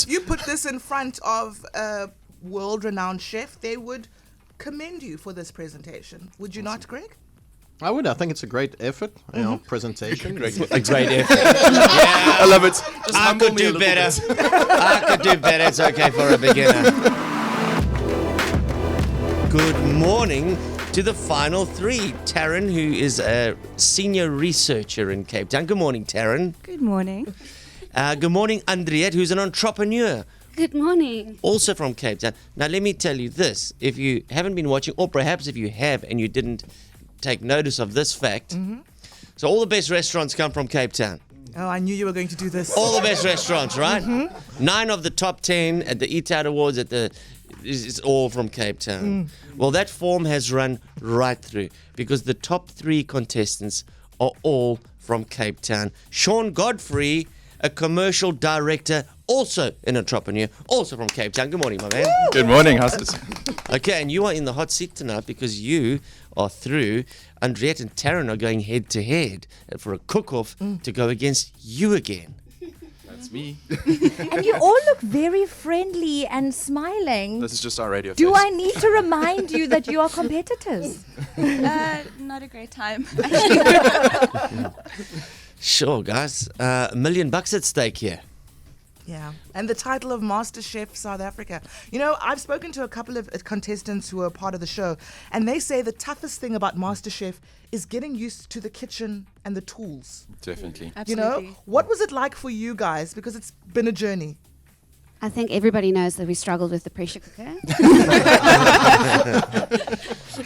if you put this in front of a world-renowned chef, they would commend you for this presentation. Would you not, Greg? I would. I think it's a great effort, presentation. A great effort. Yeah. I love it. I could do better. I could do better. It's okay for a beginner. Good morning to the final three. Tarryn, who is a senior researcher in Cape Town. Good morning, Tarryn. Good morning. Good morning, Andriette, who's an entrepreneur. Good morning. Also from Cape Town. Now, let me tell you this. If you haven't been watching, or perhaps if you have and you didn't take notice of this fact, so all the best restaurants come from Cape Town. Oh, I knew you were going to do this. All the best restaurants, right? 9 of the top 10 at the Eat Out Awards is all from Cape Town. Well, that form has run right through because the top 3 contestants are all from Cape Town. Shawn Godfrey, a commercial director, also an entrepreneur, also from Cape Town. Good morning, my man. Good morning, how's this? Okay, and you are in the hot seat tonight because you are through. Andriette and Tarryn are going head to head for a cook-off to go against you again. That's me. And you all look very friendly and smiling. This is just our radio Do face. I need to remind you that you are competitors? Not a great time. Sure, guys. $1 million at stake here. Yeah, and the title of MasterChef South Africa. You know, I've spoken to a couple of contestants who are part of the show, and they say the toughest thing about MasterChef is getting used to the kitchen and the tools. Definitely. Absolutely. You know, what was it like for you guys? Because it's been a journey. I think everybody knows that we struggled with the pressure cooker.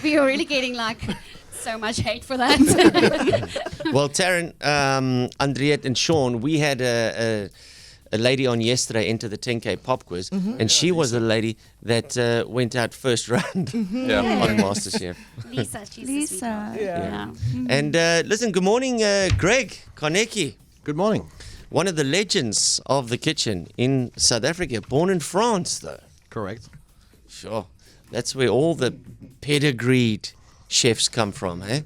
We were really getting so much hate for that. Well, Tarryn, Andriette and Shawn, we had a lady on yesterday enter the 10K pop quiz, and she was the lady that went out first round on MasterChef. Lisa, she's Lisa. Yeah. And listen, good morning, Greg Czarnecki, Good morning. one of the legends of the kitchen in South Africa, born in France, though. Correct. Sure. That's where all the pedigreed chefs come from, eh?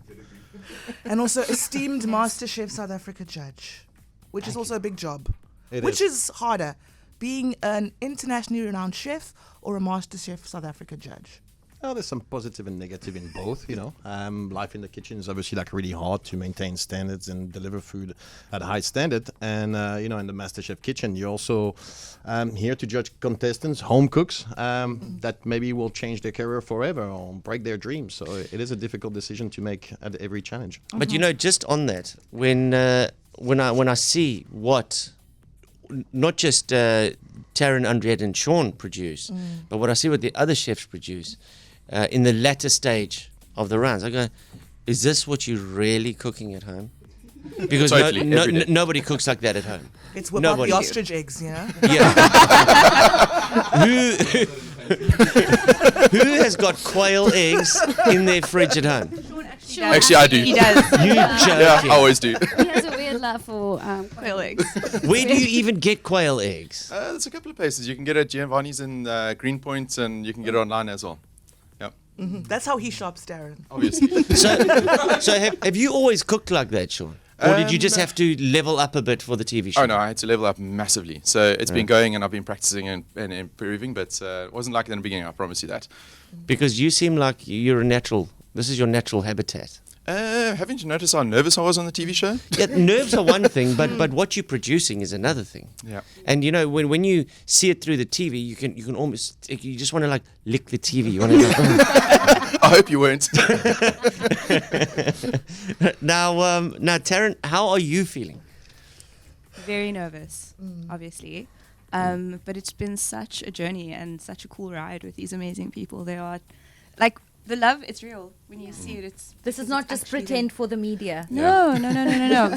And also esteemed MasterChef South Africa judge, which is also a big job. Which is harder, being an internationally renowned chef or a MasterChef South Africa judge? Oh, there's some positive and negative in both, Life in the kitchen is obviously really hard to maintain standards and deliver food at a high standard. And, in the MasterChef kitchen, you're also here to judge contestants, home cooks, that maybe will change their career forever or break their dreams. So it is a difficult decision to make at every challenge. But, just on that, when I see what not just Tarryn, Andriette and Shawn produce, but what I see what the other chefs produce in the latter stage of the rounds, I go, is this what you're really cooking at home? Because Totally, nobody cooks like that at home. It's what Nobody. the ostrich eggs, Yeah. Who has got quail eggs in their fridge at home? Actually, I do. He does. You joking? Yeah, I always do. He has a weird love for Quail eggs. Where do you even get quail eggs? There's a couple of places. You can get it at Giovanni's in Greenpoint, and you can get it online as well. Yeah, That's how he shops, Darren. obviously. So have you always cooked like that, Shawn? Or did you just have to level up a bit for the TV show? Oh, no, I had to level up massively. So it's been going, and I've been practicing and improving, but it wasn't like that in the beginning, I promise you that. Because you seem like you're a natural. This is your natural habitat. Haven't you noticed how nervous I was on the TV show? Yeah, nerves are one thing, but what you're producing is another thing. Yeah. And when you see it through the TV, you can almost you just want to lick the TV. You want to. I hope you weren't. Now, Tarryn, how are you feeling? Very nervous, obviously. But it's been such a journey and such a cool ride with these amazing people. They are, the love, it's real. When you see it, This is not just pretend for the media. No.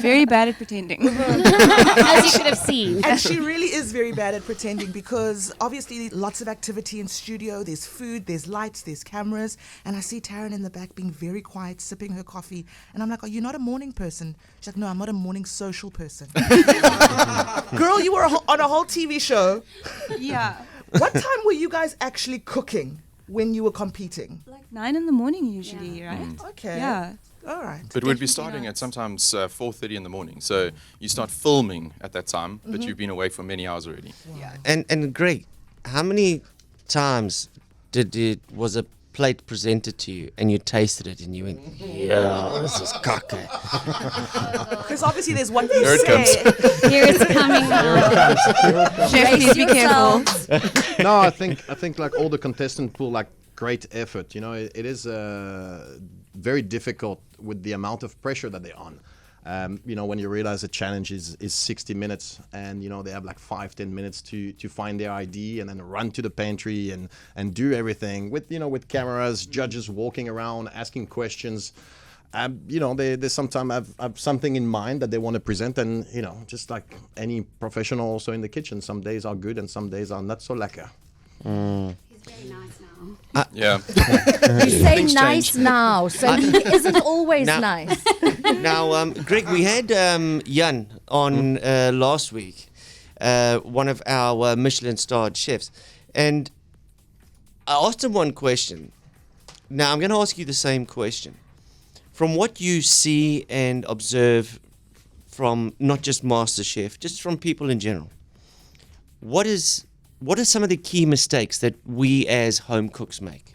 Very bad at pretending. as you could have seen. And she really is very bad at pretending because obviously lots of activity in studio. There's food, there's lights, there's cameras. And I see Tarryn in the back being very quiet, sipping her coffee. And I'm like, are you not a morning person? She's like, no, I'm not a morning social person. Girl, you were on a whole TV show. Yeah. What time were you guys actually cooking when you were competing? 9 in the morning usually, right? Okay. Yeah. All right. But we'd be starting at sometimes 4:30 in the morning. So you start filming at that time, but you've been away for many hours already. And Greg, how many times was a plate presented to you and you tasted it and you went, yeah, this is cocky. Because obviously there's what you Here it say. Here it's coming now. Chef, please be careful. No, I think like all the contestants pull like great effort. You know, it is very difficult with the amount of pressure that they're on. You know, when you realize a challenge is 60 minutes and, you know, they have like 5-10 minutes to find their ID and then run to the pantry and do everything with, you know, with cameras, judges walking around, asking questions. You know, they sometimes have something in mind that they want to present, and, you know, just like any professional also in the kitchen, some days are good and some days are not so lekker. He's very nice now. Yeah. You say Things nice change. now, so he isn't always Now- nice. Now, Greg, we had Jan on last week, one of our Michelin-starred chefs, and I asked him one question. Now, I'm going to ask you the same question. From what you see and observe from not just MasterChef, just from people in general, what are some of the key mistakes that we as home cooks make?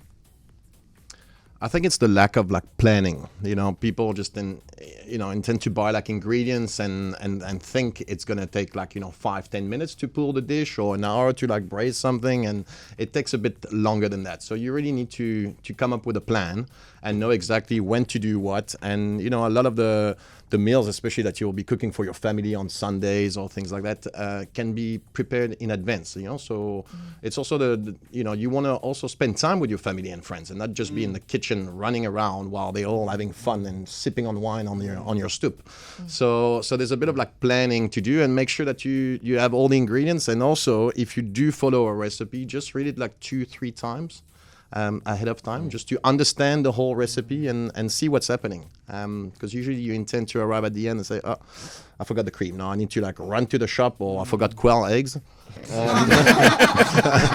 I think it's the lack of like planning. You know, people just intend to buy like ingredients and think it's gonna take like, you know, 5-10 minutes to pull the dish or an hour to like braise something, and it takes a bit longer than that. So you really need to come up with a plan and know exactly when to do what. And, you know, a lot of the meals, especially that you'll be cooking for your family on Sundays or things like that, can be prepared in advance, you know. So it's also the you know, you want to also spend time with your family and friends and not just be in the kitchen running around while they're all having fun and sipping on wine on your stoop. So there's a bit of like planning to do, and make sure that you have all the ingredients. And also, if you do follow a recipe, just read it like 2-3 times ahead of time, just to understand the whole recipe and see what's happening. Because usually you intend to arrive at the end and say, oh, I forgot the cream. Now I need to like run to the shop, or I forgot quail eggs.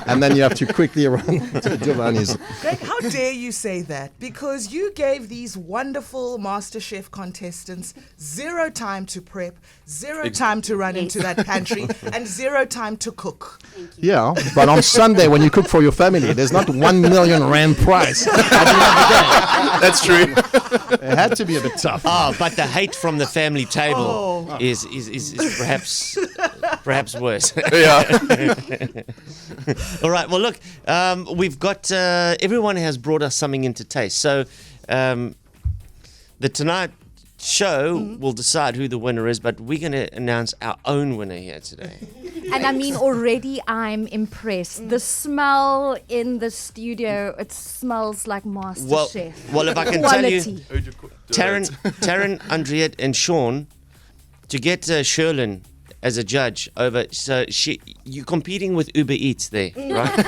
And then you have to quickly run to Giovanni's. Greg, how dare you say that? Because you gave these wonderful MasterChef contestants 0 time to prep, 0 time to run into that pantry, and 0 time to cook. Yeah, but on Sunday when you cook for your family, there's not 1 million rand prize at the end of the day. That's true. It had to be a bit tough. Oh, but the hate from the family table is perhaps worse. Yeah. All right. Well, look, we've got everyone has brought us something in to taste. So the Tonight Show will decide who the winner is, but we're going to announce our own winner here today. And I mean, already I'm impressed. The smell in the studio, it smells like MasterChef. Well, if I can tell you, Quality. Tarryn, Andriette, and Shawn, to get Sherlin as a judge over, so you're competing with Uber Eats there, right?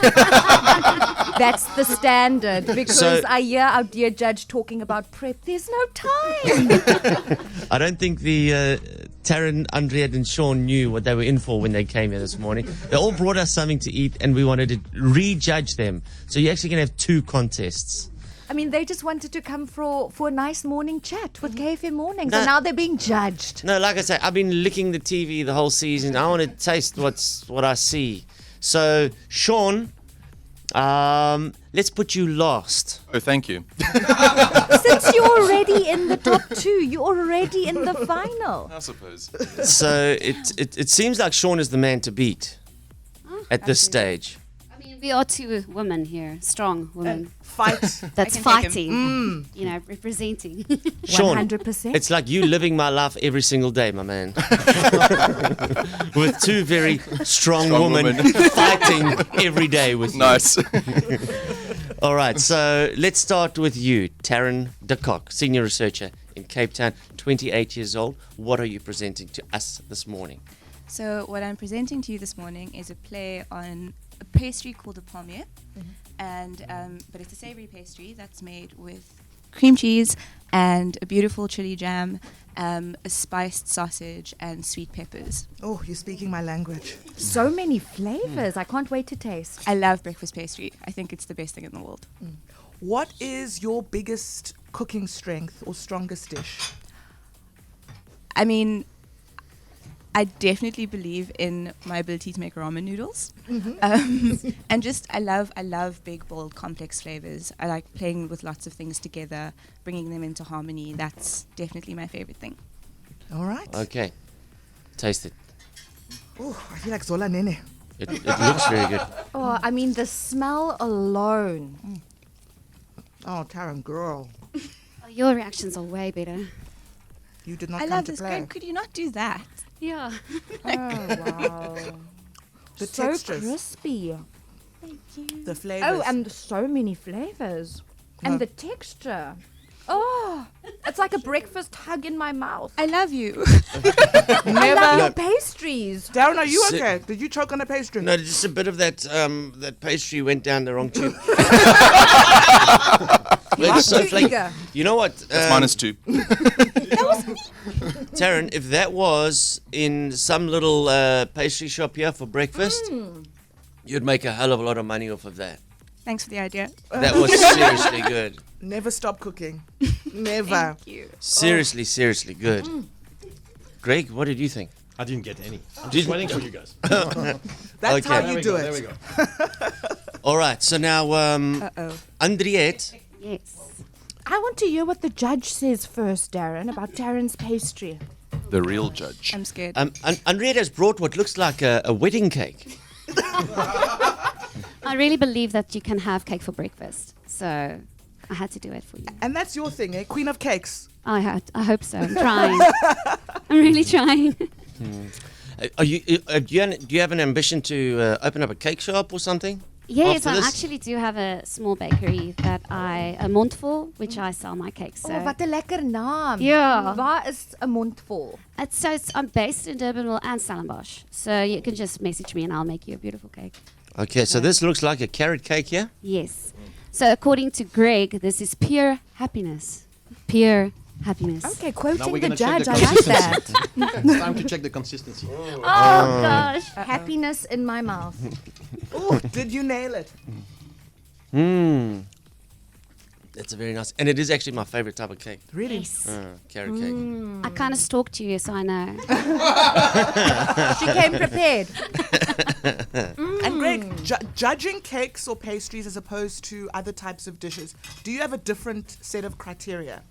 That's the standard, because So- I hear our dear judge talking about prep. There's no time. I don't think the Tarryn, Andriette, and Shawn knew what they were in for when they came here this morning. They all brought us something to eat, and we wanted to rejudge them. So you're actually going to have 2 contests. I mean, they just wanted to come for a nice morning chat with Kfm Mornings, No. and now they're being judged. No, like I say, I've been licking the TV the whole season. I want to taste what I see. So, Shawn, let's put you last. Oh, thank you. Since you're already in the top 2, you're already in the final. I suppose. So it seems like Shawn is the man to beat at this stage. I mean, we are 2 women here, strong women. Fight. That's can take fighting, you know, representing. Shawn, 100%. it's like you living my life every single day, my man. With 2 very strong women fighting every day with you. Nice. All right, so let's start with you, Tarryn de Kock, senior researcher in Cape Town, 28 years old. What are you presenting to us this morning? So what I'm presenting to you this morning is a play on a pastry called a palmier, and but it's a savory pastry that's made with cream cheese and a beautiful chili jam, a spiced sausage, and sweet peppers. Oh, you're speaking my language. So many flavors. I can't wait to taste. I love breakfast pastry. I think it's the best thing in the world. What is your biggest cooking strength or strongest dish? I mean, I definitely believe in my ability to make ramen noodles. And just, I love big, bold, complex flavors. I like playing with lots of things together, bringing them into harmony. That's definitely my favorite thing. All right. Okay. Taste it. Oh, I feel like Zola Nene. It looks very good. Oh, I mean, the smell alone. Oh, Tarryn, girl. Oh, your reactions are way better. You did not I come love to this. play. Greg, could you not do that? Yeah. Oh, wow. The So textures, crispy. the flavors. Oh, and so many flavors. No. And the texture. Oh, it's like a breakfast hug in my mouth. I love you. I love No. your pastries. Darren, are you Si- okay? Did you choke on a pastry? No, just a bit of that that pastry went down the wrong tube. It's so Too flaky. eager. You know what? That's -2. Tarryn, if that was in some little pastry shop here for breakfast, you'd make a hell of a lot of money off of that. Thanks for the idea. That was seriously good. Never stop cooking. Never. Thank you. Seriously, seriously good. Greg, what did you think? I didn't get any. I'm just waiting for you guys. That's how Okay. you we do go, it. There we go. All right, so now, Uh-oh. Andriette, Yes. I want to hear what the judge says first, Darren, about Taryn's pastry. The real judge. I'm scared. Andriette has brought what looks like a wedding cake. I really believe that you can have cake for breakfast. So I had to do it for you. And that's your thing, eh? Queen of cakes. I hope so. I'm trying. I'm really trying. Do you have an ambition to open up a cake shop or something? Yes, After I this? actually do have a small bakery that a mondvol, which I sell my cakes. So Oh, wat 'n lekker naam. Ja. Waar is 'n mondvol? I'm based in Durbanville and Stellenbosch. So you can just message me and I'll make you a beautiful cake. Okay, so this looks like a carrot cake here. Yes. So according to Greg, this is pure happiness. Pure happiness. Okay, Now quoting we're the gonna check judge. the I like that. It's time to check the consistency. Oh gosh. Happiness in my mouth. Oh, did you nail it? That's a very nice, and it is actually my favorite type of cake. Really? Yes. Carrot cake. I kind of stalked you, so I know. She came prepared. And Greg, judging cakes or pastries as opposed to other types of dishes, do you have a different set of criteria?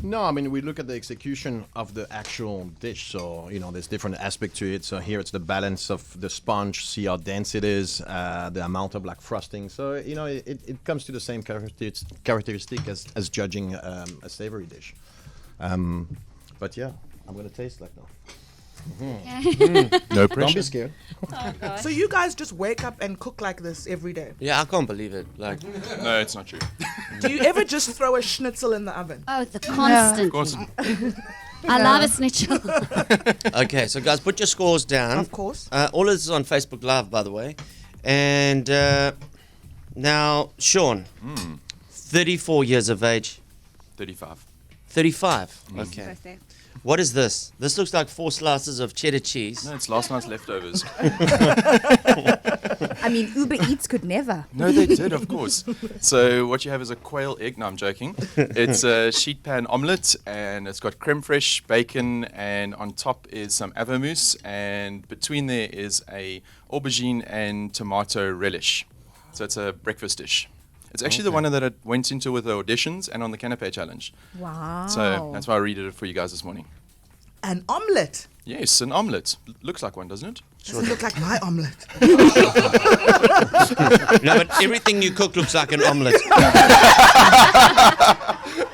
No, I mean, we look at the execution of the actual dish. So, there's different aspect to it. So here it's the balance of the sponge, see how dense it is, the amount of frosting. So, it comes to the same characteristic as judging a savory dish. But yeah, I'm going to taste now. No Don't pressure. be scared. So you guys just wake up and cook like this every day? Yeah, I can't believe it. No, it's not true. Do you ever just throw a schnitzel in the oven? Oh, the constant. Of course. I love a schnitzel. Okay, so guys, put your scores down. Of course. All of this is on Facebook Live, by the way. And now, Shawn, 34 years of age. 35. 35. Okay. Birthday. What is this? This looks like 4 slices of cheddar cheese. No, it's last night's leftovers. I mean, Uber Eats could never. No, they did, of course. So what you have is a quail egg. No, I'm joking. It's a sheet pan omelette, and it's got creme fraiche, bacon, and on top is some avamousse, and between there is a aubergine and tomato relish. So it's a breakfast dish. It's actually the one that I went into with the auditions and on the canapé challenge. Wow. So that's why I redid it for you guys this morning. An omelette. Yes, an omelette. Looks like one, doesn't it? Doesn't look like my omelette. No, but everything you cook looks like an omelette.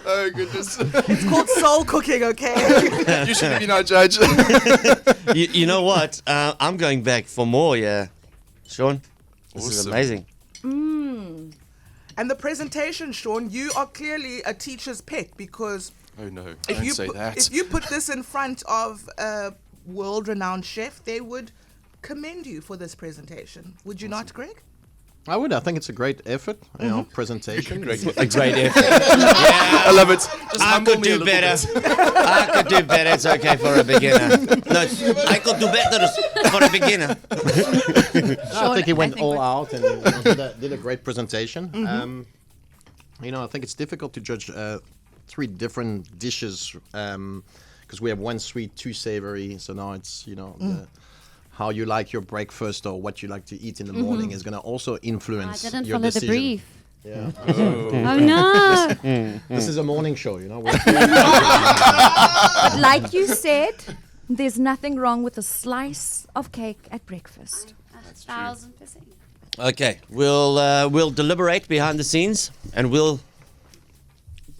Oh, goodness. It's called soul cooking, okay? You should be our judge. You know what? I'm going back for more, yeah. Shawn, this is Awesome. amazing. And the presentation, Shawn, you are clearly a teacher's pet because Oh, no. if Don't you say put, that. if you put this in front of a world-renowned chef, they would commend you for this presentation. Would you not, Greg? I would. I think it's a great effort, presentation. A great effort. I love it. Just I humble could me a do little better. bit. I could do better. It's okay for a beginner. No, I could do better for a beginner. I think he went I think all what- out and did a great presentation. I think it's difficult to judge 3 different dishes because we have 1 sweet, 2 savory. So now it's, how you like your breakfast or what you like to eat in the morning is going to also influence I didn't your follow decision. the brief. Yeah. Oh no! This is a morning show, But like you said, there's nothing wrong with a slice of cake at breakfast. 1,000%. Okay, we'll deliberate behind the scenes, and we'll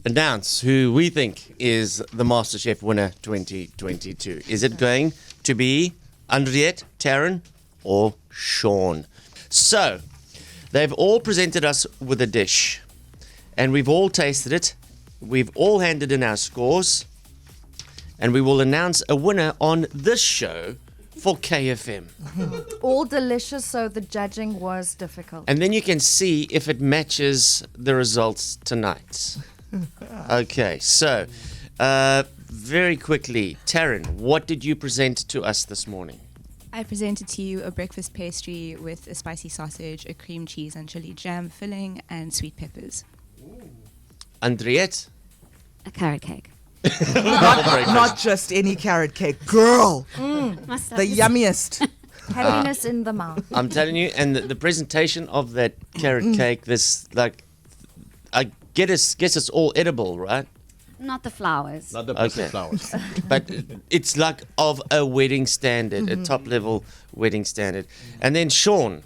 announce who we think is the MasterChef winner 2022. Is it going to be Andriette, Tarryn, or Shawn? So, they've all presented us with a dish, and we've all tasted it. We've all handed in our scores, and we will announce a winner on this show for KFM. All delicious, so the judging was difficult. And then you can see if it matches the results tonight. Okay, so very quickly, Tarryn, what did you present to us this morning? I presented to you a breakfast pastry with a spicy sausage, a cream cheese and chili jam filling, and sweet peppers. Andriette? A carrot cake. Not just any carrot cake. Girl, Must have the this- yummiest. Happiness in the mouth. I'm telling you, and the presentation of that carrot cake, I guess it's all edible, right? Not the flowers. Not the Okay. flowers. But it's like of a wedding standard, a top level wedding standard. And then Shawn,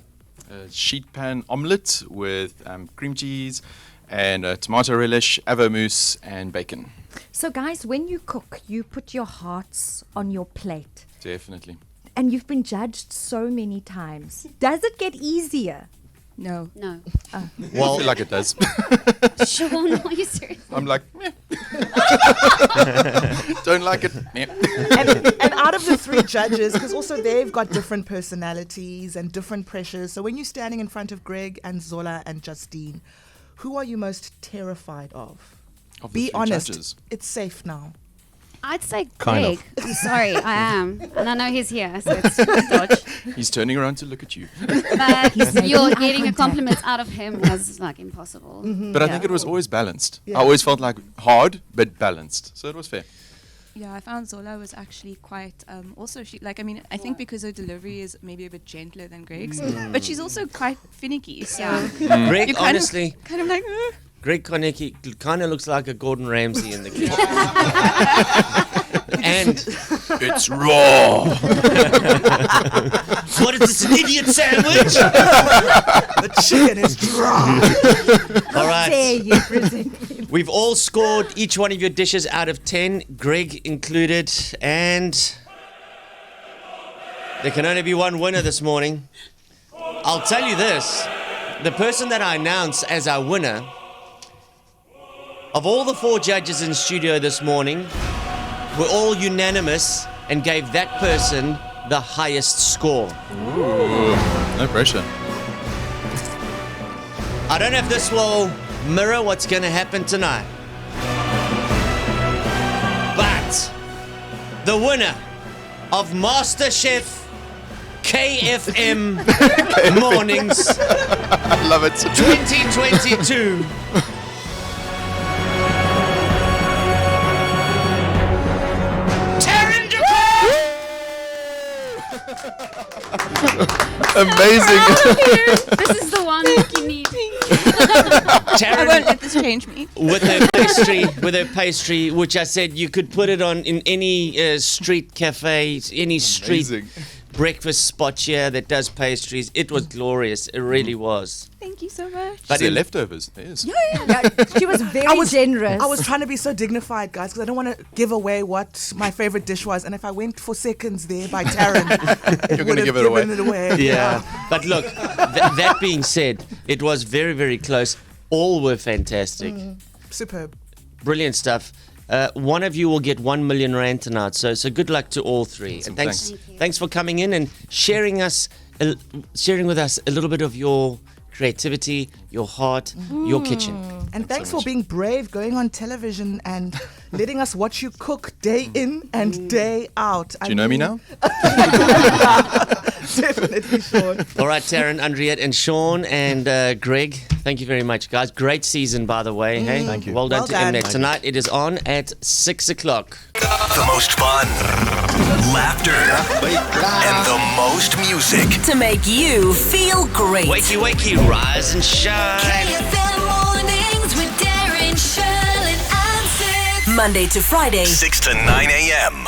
A sheet pan omelette with cream cheese and tomato relish, avo mousse, and bacon. So, guys, when you cook, you put your hearts on your plate. Definitely. And you've been judged so many times. Does it get easier? No. No. I well, feel like it does. Shawn, are you serious? I'm like, meh. Don't like it. Meh. And out of the 3 judges, because also they've got different personalities and different pressures. So when you're standing in front of Greg and Zola and Justine, who are you most terrified of? Of the Be 3 honest. judges. It's safe now. I'd say Kind Greg. I'm sorry, I am. And I know he's here, so it's a dodge. He's turning around to look at you. But you're getting a compliment out of him was like impossible. But I think it was always balanced. Yeah. I always felt like hard, but balanced. So it was fair. Yeah, I found Zola was actually quite, also, I think because her delivery is maybe a bit gentler than Greg's, but she's also quite finicky. So Greg, you're kind honestly, of like, Greg Czarnecki kind of looks like a Gordon Ramsay in the kitchen. And It's raw. what is this, an idiot sandwich? The chicken is dry. All right. Dare you present me. We've all scored each one of your dishes out of 10, Greg included, and there can only be one winner this morning. I'll tell you this, the person that I announce as our winner, of all the 4 judges in studio this morning, were all unanimous and gave that person the highest score. Ooh, no pressure. I don't know if this will mirror what's going to happen tonight. But the winner of MasterChef KFM Mornings Love it. 2022 Tarryn de Kock! Amazing. This is the one you need. I Tarryn won't let this change me. with her pastry, which I said you could put it on in any street cafe, any street Amazing. breakfast spot here that does pastries. It was glorious. It really was. Thank you so much. But They're in- leftovers. There is. Yeah, she was very generous. I was trying to be so dignified, guys, because I don't want to give away what my favorite dish was. And if I went for seconds there by Tarryn, You're going to give it away. Yeah. But look, that being said, it was very, very close. All were fantastic. Superb. Brilliant stuff. One of you will get 1 million rand tonight. So good luck to all 3. Awesome, And thanks, thanks. thanks for coming in and sharing with us a little bit of your creativity, your heart, your kitchen. And thanks for being brave, going on television and letting us watch you cook day in and day out. Do you know me now? Definitely, Shawn. All right, Tarryn, Andriette, and Shawn, and Greg, thank you very much, guys. Great season, by the way. Hey, Thank you. Well done Well to done. Mnet. Tonight it is on at 6 o'clock. The most fun, laughter, and the most music. To make you feel great. Wakey, wakey, rise and shine. Kfm Mornings with Darren, Sherlin and Sibs. Monday to Friday. 6 to 9 a.m.